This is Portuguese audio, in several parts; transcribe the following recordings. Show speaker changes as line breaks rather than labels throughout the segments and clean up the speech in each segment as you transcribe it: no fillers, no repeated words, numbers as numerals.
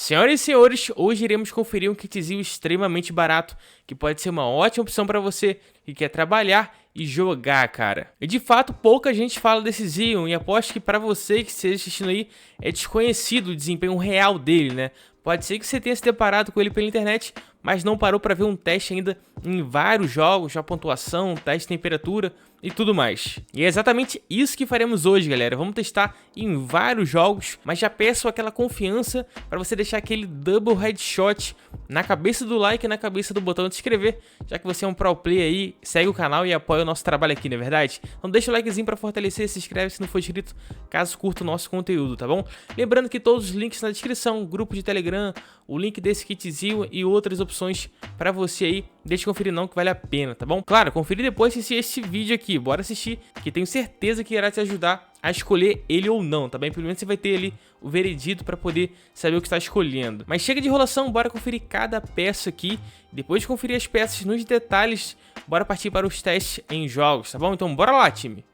Senhoras e senhores, hoje iremos conferir um kitzinho extremamente barato, que pode ser uma ótima opção para você que quer trabalhar e jogar, cara. E de fato, pouca gente fala desse Zion, e aposto que para você que esteja assistindo aí, é desconhecido o desempenho real dele, né? Pode ser que você tenha se deparado com ele pela internet, mas não parou para ver um teste ainda em vários jogos, a pontuação, teste de temperatura e tudo mais. E é exatamente isso que faremos hoje, galera. Vamos testar em vários jogos, mas já peço aquela confiança para você deixar aquele double headshot na cabeça do like e na cabeça do botão de se inscrever, já que você é um pro player aí, segue o canal e apoia o nosso trabalho aqui, não é verdade? Então deixa o likezinho para fortalecer, se inscreve se não for inscrito, caso curta o nosso conteúdo, tá bom? Lembrando que todos os links na descrição, grupo de Telegram, o link desse kitzinho e outras opções para você aí, deixa eu conferir não que vale a pena, tá bom? Claro, conferir depois se assistir este vídeo aqui, bora assistir, que tenho certeza que irá te ajudar a escolher ele ou não, tá bem? Pelo menos você vai ter ali o veredito para poder saber o que está escolhendo. Mas chega de enrolação, bora conferir cada peça aqui. Depois de conferir as peças nos detalhes, bora partir para os testes em jogos, tá bom? Então bora lá, time!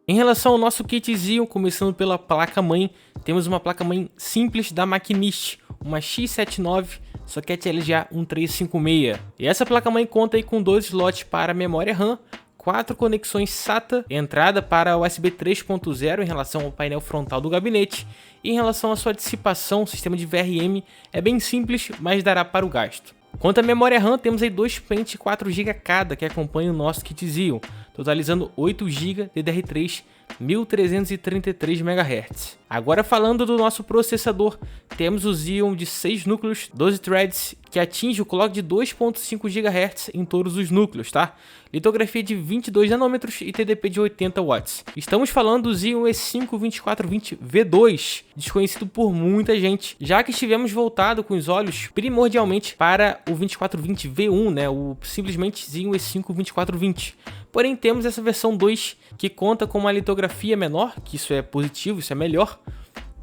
Em relação ao nosso kitzinho, começando pela placa-mãe, temos uma placa-mãe simples da Machinist, uma X79 socket LGA 1356. E essa placa-mãe conta aí com 2 slots para memória RAM, 4 conexões SATA, entrada para USB 3.0 em relação ao painel frontal do gabinete, e em relação à sua dissipação, o sistema de VRM é bem simples, mas dará para o gasto. Quanto à memória RAM, temos aí 2 pentes 4GB cada que acompanham o nosso kitzinho, totalizando 8GB DDR3 1333 MHz. Agora falando do nosso processador, temos o Xeon de 6 núcleos, 12 threads, que atinge o clock de 2.5 GHz em todos os núcleos, tá? Litografia de 22 nanômetros e TDP de 80 watts. Estamos falando do Xeon E5-2420V2, desconhecido por muita gente, já que estivemos voltado com os olhos primordialmente para o 2420V1, né? O simplesmente Xeon E5-2420. Porém, temos essa versão 2 que conta com uma litografia menor, que isso é positivo, isso é melhor.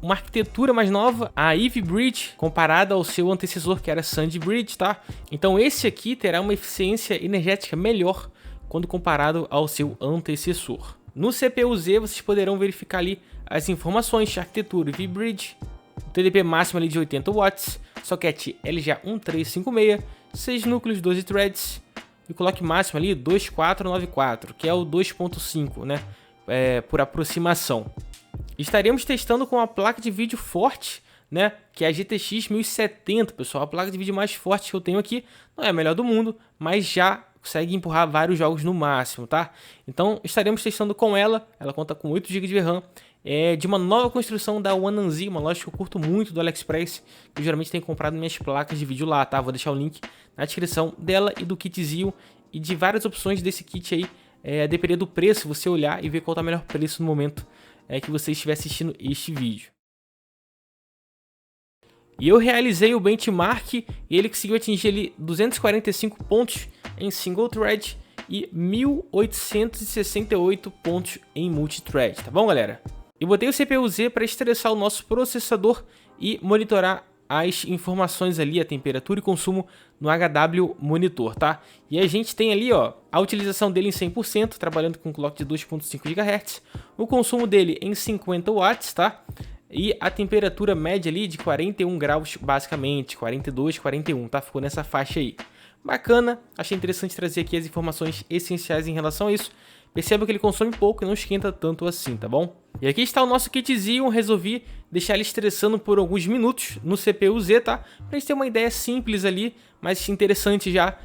Uma arquitetura mais nova, a Ivy Bridge, comparada ao seu antecessor que era Sandy Bridge, tá? Então esse aqui terá uma eficiência energética melhor quando comparado ao seu antecessor. No CPU-Z vocês poderão verificar ali as informações, arquitetura Ivy Bridge, TDP máximo ali de 80 watts, socket LGA 1356, 6 núcleos, 12 threads, e o clock máximo ali 2494, que é o 2.5, né? Por aproximação. Estaremos testando com uma placa de vídeo forte, né? Que é a GTX 1070, pessoal. A placa de vídeo mais forte que eu tenho aqui. Não é a melhor do mundo, mas já consegue empurrar vários jogos no máximo, tá? Então estaremos testando com ela. Ela conta com 8 GB de RAM. É de uma nova construção da Wananzi, uma loja que eu curto muito do AliExpress, que eu geralmente tenho comprado minhas placas de vídeo lá, tá? Vou deixar o link na descrição dela e do kitzinho e de várias opções desse kit aí, a depender do preço, você olhar e ver qual tá o melhor preço no momento que você estiver assistindo este vídeo. E eu realizei o benchmark e ele conseguiu atingir ali 245 pontos em single thread e 1868 pontos em multithread, tá bom, galera? Eu botei o CPU-Z para estressar o nosso processador e monitorar as informações ali, a temperatura e consumo no HW Monitor, tá? E a gente tem ali, ó, a utilização dele em 100%, trabalhando com clock de 2.5 GHz, o consumo dele em 50 watts, tá? E a temperatura média ali de 41 graus, basicamente, 42, 41, tá? Ficou nessa faixa aí. Bacana, achei interessante trazer aqui as informações essenciais em relação a isso. Perceba que ele consome pouco e não esquenta tanto assim, tá bom? E aqui está o nosso kitzinho, resolvi deixar ele estressando por alguns minutos no CPU-Z, tá? Pra gente ter uma ideia simples ali, mas interessante já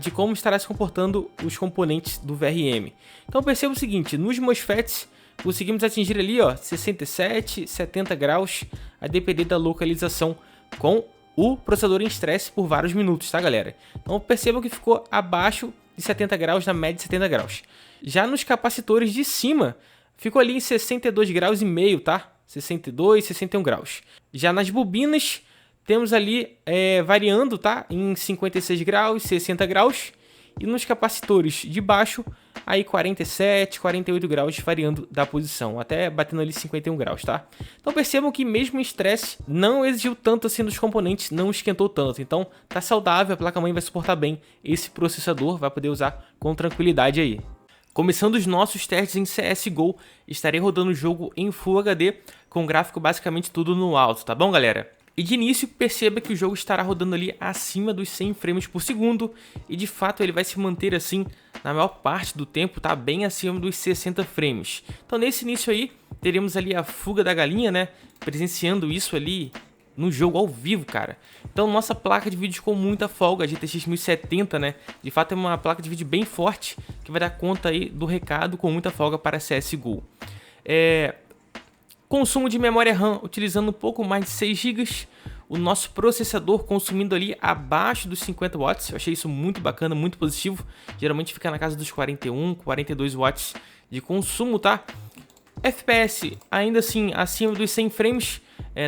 de como estará se comportando os componentes do VRM. Então perceba o seguinte, nos MOSFETs conseguimos atingir ali, ó, 67, 70 graus, a depender da localização com o processador em estresse por vários minutos, tá, galera? Então percebam que ficou abaixo de 70 graus, na média de 70 graus. Já nos capacitores de cima, ficou ali em 62 graus e meio, tá? 62, 61 graus. Já nas bobinas, temos ali variando, tá? Em 56 graus, 60 graus. E nos capacitores de baixo, aí 47, 48 graus, variando da posição, até batendo ali 51 graus, tá? Então percebam que mesmo em estresse, não exigiu tanto assim dos componentes, não esquentou tanto. Então tá saudável, a placa-mãe vai suportar bem esse processador, vai poder usar com tranquilidade aí. Começando os nossos testes em CSGO, estarei rodando o jogo em Full HD, com gráfico basicamente tudo no alto, tá bom, galera? E de início, perceba que o jogo estará rodando ali acima dos 100 frames por segundo, e de fato ele vai se manter assim na maior parte do tempo, tá? Bem acima dos 60 frames. Então nesse início aí, teremos ali a fuga da galinha, né? Presenciando isso ali no jogo ao vivo, cara. Então nossa placa de vídeo com muita folga, a GTX 1070, né? De fato é uma placa de vídeo bem forte, que vai dar conta aí do recado com muita folga para CSGO. Consumo de memória RAM utilizando um pouco mais de 6 GB. O nosso processador consumindo ali abaixo dos 50 watts. Eu achei isso muito bacana, muito positivo. Geralmente fica na casa dos 41, 42 watts de consumo, tá? FPS ainda assim acima dos 100 frames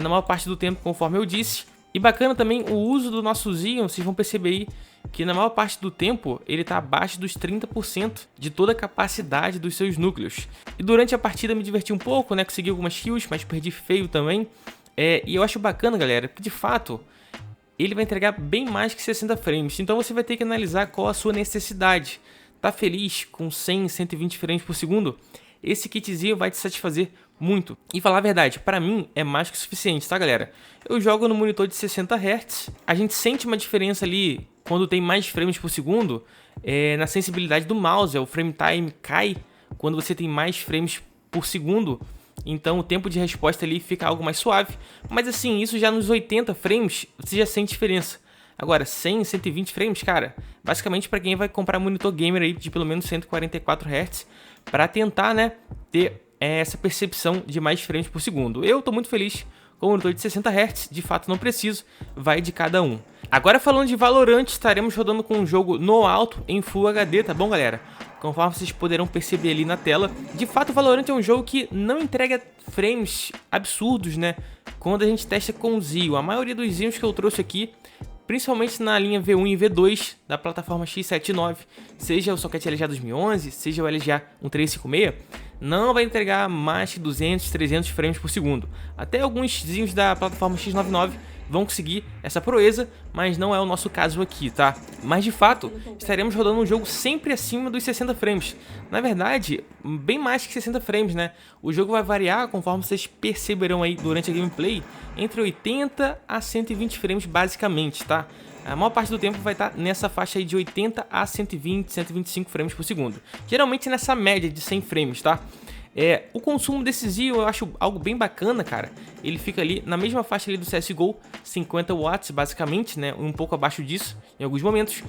na maior parte do tempo, conforme eu disse. E bacana também o uso do nosso Xeon, vocês vão perceber aí que na maior parte do tempo ele está abaixo dos 30% de toda a capacidade dos seus núcleos. E durante a partida me diverti um pouco, né? Consegui algumas kills, mas perdi feio também. E eu acho bacana, galera, porque de fato ele vai entregar bem mais que 60 frames. Então você vai ter que analisar qual a sua necessidade. Tá feliz com 100, 120 frames por segundo? Esse kitzinho vai te satisfazer muito. E falar a verdade, para mim é mais que suficiente, tá, galera? Eu jogo no monitor de 60 Hz. A gente sente uma diferença ali quando tem mais frames por segundo na sensibilidade do mouse. O frame time cai quando você tem mais frames por segundo. Então o tempo de resposta ali fica algo mais suave. Mas assim, isso já nos 80 frames você já sente diferença. Agora, 100, 120 frames, cara, basicamente para quem vai comprar monitor gamer aí de pelo menos 144 Hz para tentar, né, ter essa percepção de mais frames por segundo. Eu tô muito feliz com o monitor de 60 Hz, de fato não preciso, vai de cada um. Agora falando de Valorant, estaremos rodando com um jogo no alto em Full HD, tá bom, galera? Conforme vocês poderão perceber ali na tela, de fato o Valorant é um jogo que não entrega frames absurdos, né, quando a gente testa com o Xeon. A maioria dos Xeons que eu trouxe aqui, principalmente na linha V1 e V2 da plataforma X79, seja o socket LGA 2011, seja o LGA 1356, não vai entregar mais que 200, 300 frames por segundo. Até alguns Xeons da plataforma X99 vão conseguir essa proeza, mas não é o nosso caso aqui, tá? Mas de fato, estaremos rodando um jogo sempre acima dos 60 frames. Na verdade, bem mais que 60 frames, né? O jogo vai variar, conforme vocês perceberão aí durante a gameplay, entre 80 a 120 frames basicamente, tá? A maior parte do tempo vai estar nessa faixa aí de 80 a 120, 125 frames por segundo. Geralmente nessa média de 100 frames, tá? O consumo desse Xeon eu acho algo bem bacana, cara. Ele fica ali na mesma faixa ali do CSGO, 50 watts basicamente, né? Um pouco abaixo disso em alguns momentos.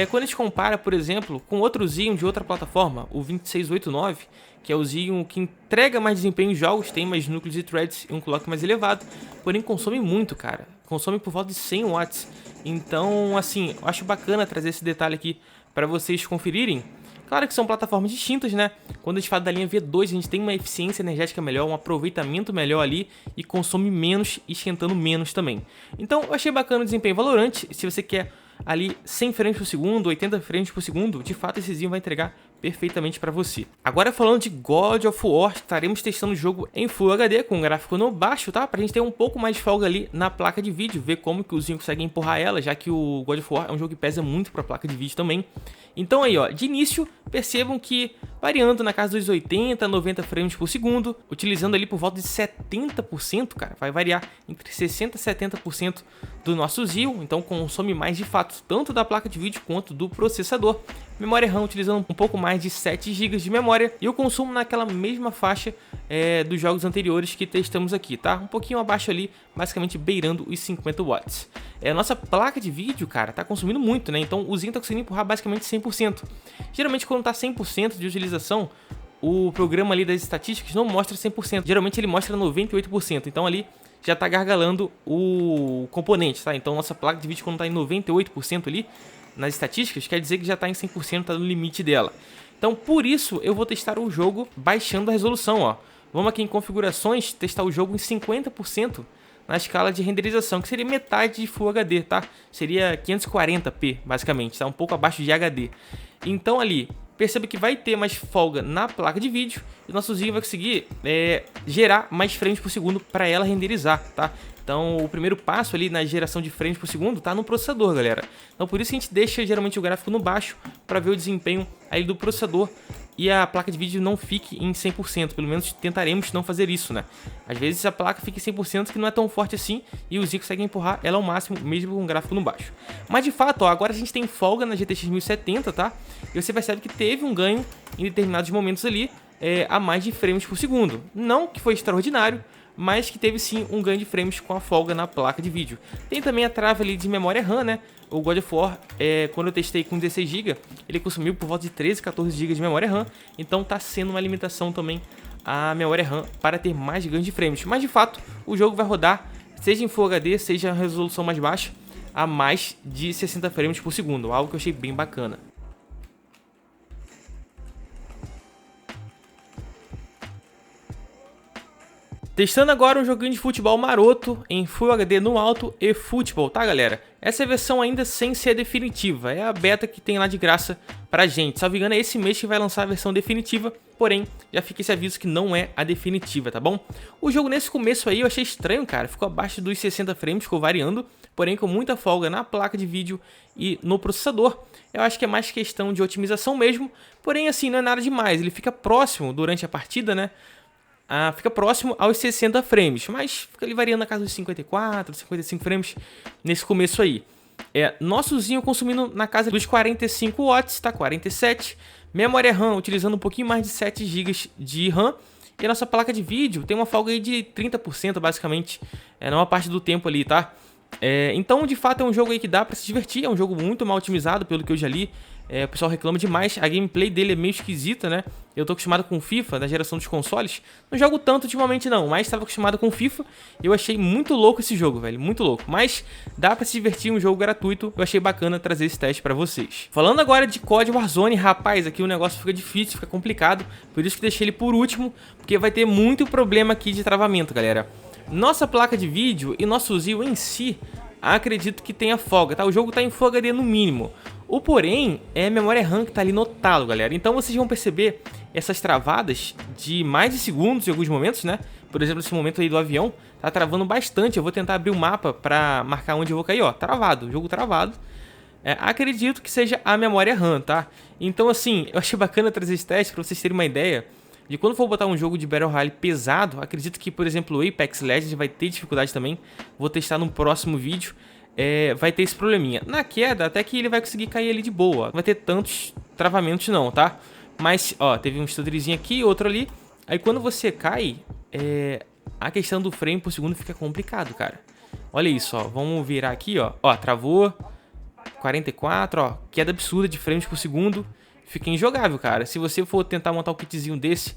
Quando a gente compara, por exemplo, com outro Xeon de outra plataforma, o 2689, que é o Xeon que entrega mais desempenho em jogos, tem mais núcleos e threads e um clock mais elevado, porém consome muito, cara. Consome por volta de 100 watts. Então, assim, eu acho bacana trazer esse detalhe aqui para vocês conferirem. Claro que são plataformas distintas, né? Quando a gente fala da linha V2, a gente tem uma eficiência energética melhor, um aproveitamento melhor ali e consome menos, esquentando menos também. Então, eu achei bacana o desempenho Valorant. Se você quer ali 100 frames por segundo, 80 frames por segundo, de fato esse Xeon vai entregar perfeitamente para você. Agora falando de God of War, estaremos testando o jogo em Full HD com um gráfico no baixo, tá? Pra gente ter um pouco mais de folga ali na placa de vídeo, ver como que o Xeon consegue empurrar ela, já que o God of War é um jogo que pesa muito pra placa de vídeo também. Então aí, ó, de início, percebam que variando na casa dos 80, 90 frames por segundo, utilizando ali por volta de 70%, cara, vai variar entre 60% e 70% do nosso Xeon, então consome mais de fato, tanto da placa de vídeo quanto do processador. Memória RAM utilizando um pouco mais de 7 GB de memória e o consumo naquela mesma faixa dos jogos anteriores que testamos aqui, tá? Um pouquinho abaixo ali, basicamente beirando os 50 watts. A nossa placa de vídeo, cara, tá consumindo muito, né? Então o Xeon tá conseguindo empurrar basicamente 100%. Geralmente quando tá 100% de utilização, o programa ali das estatísticas não mostra 100%. Geralmente ele mostra 98%. Então ali já tá gargalando o componente, tá? Então nossa placa de vídeo quando tá em 98% ali, nas estatísticas, quer dizer que já está em 100%, está no limite dela. Então, por isso, eu vou testar o jogo baixando a resolução, ó. Vamos aqui em configurações, testar o jogo em 50% na escala de renderização, que seria metade de Full HD, tá? Seria 540p, basicamente, tá? Um pouco abaixo de HD. Então, ali, perceba que vai ter mais folga na placa de vídeo e o nosso Xeon vai conseguir gerar mais frames por segundo para ela renderizar, tá? Então, o primeiro passo ali na geração de frames por segundo tá no processador, galera. Então, por isso que a gente deixa geralmente o gráfico no baixo para ver o desempenho aí do processador e a placa de vídeo não fique em 100%, pelo menos tentaremos não fazer isso, né? Às vezes a placa fica em 100% que não é tão forte assim e o Z consegue empurrar ela ao máximo, mesmo com o gráfico no baixo. Mas de fato, ó, agora a gente tem folga na GTX 1070, tá? E você percebe que teve um ganho em determinados momentos ali, a mais de frames por segundo. Não que foi extraordinário, mas que teve sim um ganho de frames com a folga na placa de vídeo. Tem também a trava ali de memória RAM, né? O God of War, quando eu testei com 16 GB, ele consumiu por volta de 13, 14 GB de memória RAM, então tá sendo uma limitação também a memória RAM para ter mais ganho de frames. Mas de fato, o jogo vai rodar, seja em Full HD, seja em resolução mais baixa, a mais de 60 frames por segundo, algo que eu achei bem bacana. Testando agora um joguinho de futebol maroto em Full HD no alto e futebol, tá galera? Essa é a versão ainda sem ser definitiva, é a beta que tem lá de graça pra gente. Salvo engano, é esse mês que vai lançar a versão definitiva, porém, já fica esse aviso que não é a definitiva, tá bom? O jogo nesse começo aí eu achei estranho, cara, ficou abaixo dos 60 frames, ficou variando, porém com muita folga na placa de vídeo e no processador. Eu acho que é mais questão de otimização mesmo, porém assim, não é nada demais, ele fica próximo durante a partida, né? Fica próximo aos 60 frames, mas fica ali variando na casa dos 54, 55 frames nesse começo aí. Nosso Zinho consumindo na casa dos 45 watts, tá? 47. Memória RAM utilizando um pouquinho mais de 7 GB de RAM. E a nossa placa de vídeo tem uma folga aí de 30% basicamente, na maior parte do tempo ali, tá? Então, de fato, é um jogo aí que dá pra se divertir, é um jogo muito mal otimizado, pelo que eu já li. O pessoal reclama demais, a gameplay dele é meio esquisita, né? Eu tô acostumado com FIFA, da geração dos consoles. Não jogo tanto ultimamente não, mas estava acostumado com FIFA. E eu achei muito louco esse jogo, velho, muito louco. Mas dá pra se divertir, um jogo gratuito. Eu achei bacana trazer esse teste pra vocês. Falando agora de COD Warzone, rapaz, aqui o negócio fica difícil, fica complicado. Por isso que deixei ele por último, porque vai ter muito problema aqui de travamento, galera. Nossa placa de vídeo e nosso Zio em si, acredito que tenha folga, tá? O jogo tá em Full HD no mínimo. O porém é a memória RAM que tá ali no talo, galera. Então vocês vão perceber essas travadas de mais de segundos em alguns momentos, né? Por exemplo, esse momento aí do avião tá travando bastante. Eu vou tentar abrir o mapa pra marcar onde eu vou cair, ó. Travado, o jogo travado. Acredito que seja a memória RAM, tá? Então assim, eu achei bacana trazer esse teste pra vocês terem uma ideia de quando for botar um jogo de Battle Royale pesado. Acredito que, por exemplo, o Apex Legends vai ter dificuldade também. Vou testar no próximo vídeo. Vai ter esse probleminha. Na queda, até que ele vai conseguir cair ali de boa. Não vai ter tantos travamentos não, tá? Mas, ó, teve um stuttrezinho aqui, outro ali. Aí quando você cai, a questão do frame por segundo fica complicado, cara. Olha isso, ó. Vamos virar aqui, ó. Ó, travou. 44, ó. Queda absurda de frames por segundo. Fica injogável, cara. Se você for tentar montar um kitzinho desse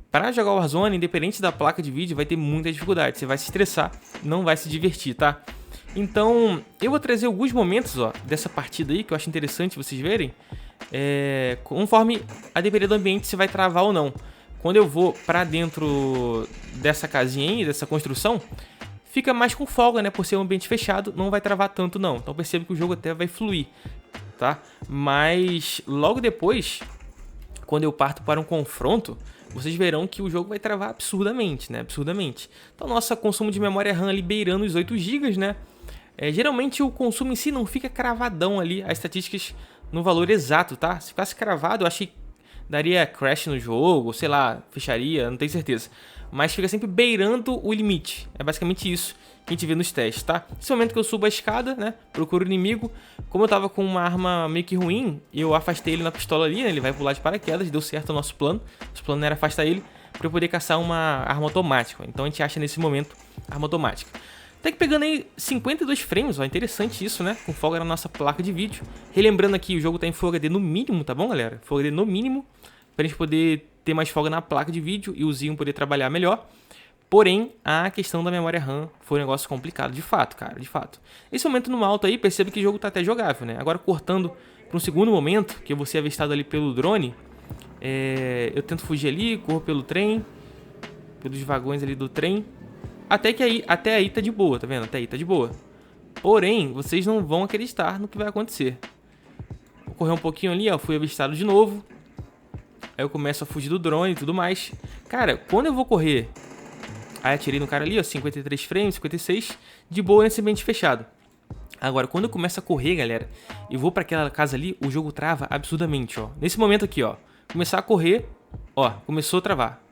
para jogar Warzone, independente da placa de vídeo, vai ter muita dificuldade. Você vai se estressar, não vai se divertir, tá? Então, eu vou trazer alguns momentos, ó, dessa partida aí que eu acho interessante vocês verem. Conforme a depender do ambiente se vai travar ou não. Quando eu vou pra dentro dessa casinha aí, dessa construção, fica mais com folga, né? Por ser um ambiente fechado, não vai travar tanto não. Então percebo que o jogo até vai fluir, tá? Mas logo depois, quando eu parto para um confronto, vocês verão que o jogo vai travar absurdamente, né? Absurdamente. Então, nosso consumo de memória RAM ali beirando os 8 GB, né? Geralmente o consumo em si não fica cravadão ali, as estatísticas no valor exato, tá? Se ficasse cravado, eu acho que daria crash no jogo, sei lá, fecharia, não tenho certeza. Mas fica sempre beirando o limite. É basicamente isso que a gente vê nos testes, tá? Nesse momento que eu subo a escada, né? Procuro o inimigo. Como eu tava com uma arma meio que ruim, eu afastei ele na pistola ali, né? Ele vai pular de paraquedas, deu certo o nosso plano. Nosso plano era afastar ele para eu poder caçar uma arma automática. Então a gente acha nesse momento arma automática. Até que pegando aí 52 frames, ó, interessante isso, né? Com folga na nossa placa de vídeo. Relembrando aqui, o jogo tá em Full HD no mínimo, tá bom, galera? Full HD no mínimo, pra gente poder ter mais folga na placa de vídeo e o Zinho poder trabalhar melhor. Porém, a questão da memória RAM foi um negócio complicado, de fato, cara, de fato. Esse momento no alto aí, percebe que o jogo tá até jogável, né? Agora, cortando para um segundo momento, que eu vou ser avistado ali pelo drone, eu tento fugir ali, corro pelo trem, pelos vagões ali do trem. Até aí tá de boa, tá vendo? Até aí tá de boa. Porém, vocês não vão acreditar no que vai acontecer. Vou correr um pouquinho ali, ó, fui avistado de novo. Aí eu começo a fugir do drone e tudo mais. Cara, quando eu vou correr... Aí atirei no cara ali, ó, 53 frames, 56, de boa nesse ambiente fechado. Agora, quando eu começo a correr, galera, e vou pra aquela casa ali, o jogo trava absurdamente, ó. Nesse momento aqui, ó, começar a correr, ó, começou a travar.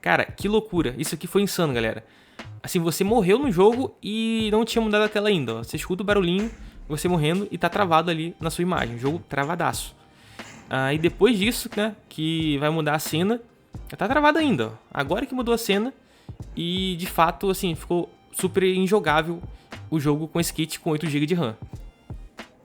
Cara, que loucura. Isso aqui foi insano, galera. Assim, você morreu no jogo e não tinha mudado a tela ainda, ó. Você escuta o barulhinho, você morrendo e tá travado ali na sua imagem. O jogo travadaço. E depois disso, né, que vai mudar a cena, tá travado ainda, ó. Agora que mudou a cena e, de fato, assim, ficou super injogável o jogo com esse kit com 8 GB de RAM.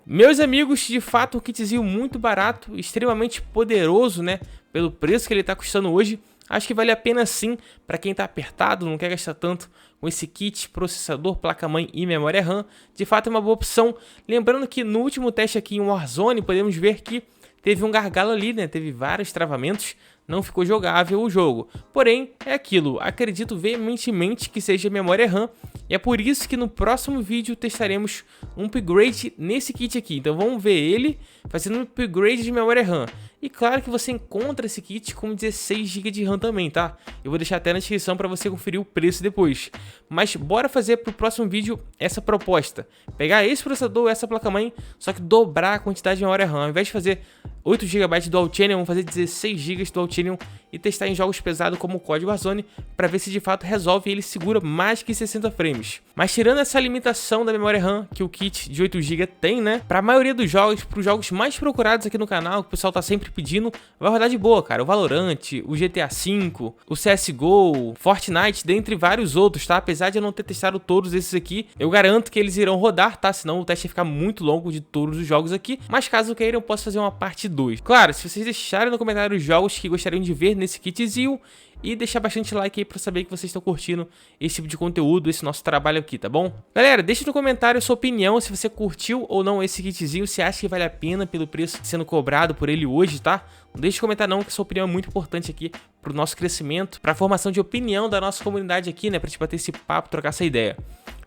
Meus amigos, de fato, um kitzinho muito barato, extremamente poderoso, né, pelo preço que ele tá custando hoje. Acho que vale a pena sim para quem tá apertado, não quer gastar tanto com esse kit, processador, placa-mãe e memória RAM. De fato é uma boa opção. Lembrando que no último teste aqui em Warzone podemos ver que teve um gargalo ali, né? Teve vários travamentos, não ficou jogável o jogo. Porém, é aquilo, acredito veementemente que seja memória RAM. E é por isso que no próximo vídeo testaremos um upgrade nesse kit aqui. Então vamos ver ele fazendo um upgrade de memória RAM. E claro que você encontra esse kit com 16 GB de RAM também, tá? Eu vou deixar até na descrição para você conferir o preço depois. Mas bora fazer pro próximo vídeo essa proposta. Pegar esse processador, essa placa-mãe, só que dobrar a quantidade de memória RAM. Ao invés de fazer 8 GB Dual Channel, vamos fazer 16 GB Dual Channel e testar em jogos pesados como o COD Warzone para ver se de fato resolve e ele segura mais que 60 frames. Mas tirando essa limitação da memória RAM que o kit de 8 GB tem, né? Para a maioria dos jogos, para os jogos mais procurados aqui no canal, que o pessoal tá sempre pedindo, vai rodar de boa, cara. O Valorant, o GTA V, o CSGO, Fortnite, dentre vários outros, tá? Apesar de eu não ter testado todos esses aqui, eu garanto que eles irão rodar, tá? Senão o teste ia ficar muito longo de todos os jogos aqui. Mas caso queiram, eu posso fazer uma parte 2. Claro, se vocês deixarem no comentário os jogos que gostariam de ver nesse kitzinho e deixar bastante like aí pra saber que vocês estão curtindo esse tipo de conteúdo, esse nosso trabalho aqui, tá bom? Galera, deixa no comentário a sua opinião, se você curtiu ou não esse kitzinho, se acha que vale a pena pelo preço sendo cobrado por ele hoje, tá? Não deixe de comentar não, que a sua opinião é muito importante aqui pro nosso crescimento, pra formação de opinião da nossa comunidade aqui, né? Pra gente bater esse papo, trocar essa ideia.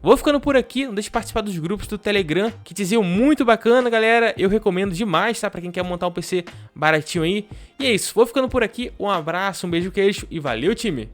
Vou ficando por aqui, não deixe de participar dos grupos do Telegram, kitzinho muito bacana, galera. Eu recomendo demais, tá? Pra quem quer montar um PC baratinho aí. E é isso, vou ficando por aqui, um abraço, um beijo, queijo e valeu, time!